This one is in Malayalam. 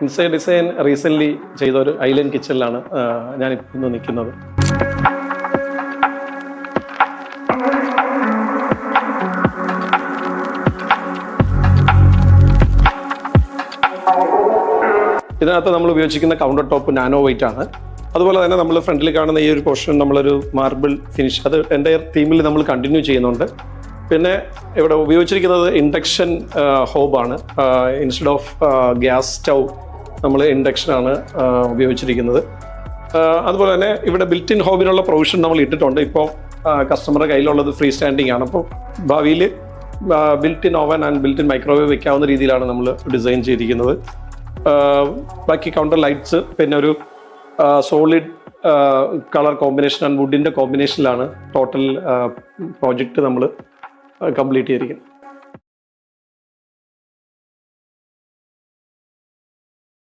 ഇൻസൈഡ് ഡിസൈൻ റീസെൻ്റ്ലി ചെയ്ത ഒരു ഐലൻഡ് കിച്ചണിലാണ് ഞാനിപ്പോൾ ഇന്ന് നിൽക്കുന്നത്. ഇതിനകത്ത് നമ്മൾ ഉപയോഗിച്ചിരിക്കുന്ന കൗണ്ടർ ടോപ്പ് നാനോ വൈറ്റ് ആണ്. അതുപോലെ തന്നെ നമ്മൾ ഫ്രണ്ടിൽ കാണുന്ന ഈ ഒരു പോർഷൻ നമ്മളൊരു മാർബിൾ ഫിനിഷ്, അത് എൻ്റെ തീമിൽ നമ്മൾ കണ്ടിന്യൂ ചെയ്യുന്നുണ്ട്. പിന്നെ ഇവിടെ ഉപയോഗിച്ചിരിക്കുന്നത് ഇൻഡക്ഷൻ ഹോബാണ്. ഇൻസ്റ്റെഡ് ഓഫ് ഗ്യാസ് സ്റ്റൗ നമ്മൾ ഇൻഡക്ഷനാണ് ഉപയോഗിച്ചിരിക്കുന്നത്. അതുപോലെ തന്നെ ഇവിടെ ബിൽറ്റ് ഇൻ ഹോബിനുള്ള പ്രൊവിഷൻ നമ്മൾ ഇട്ടിട്ടുണ്ട്. ഇപ്പോൾ കസ്റ്റമറുടെ കയ്യിലുള്ളത് ഫ്രീ സ്റ്റാൻഡിങ് ആണ്. അപ്പോൾ ഭാവിയിൽ built in oven and built in microwave വെക്കാവുന്ന രീതിയിലാണ് നമ്മൾ ഡിസൈൻ ചെയ്തിരിക്കുന്നത്. ബാക്കി കൗണ്ടർ ലൈറ്റ്സ്, പിന്നെ ഒരു സോളിഡ് കളർ കോമ്പിനേഷൻ ആൻഡ് വുഡിൻ്റെ കോമ്പിനേഷനിലാണ് ടോട്ടൽ പ്രോജക്റ്റ് നമ്മൾ കംപ്ലീറ്റ് ചെയ്തിരിക്കുന്നത്.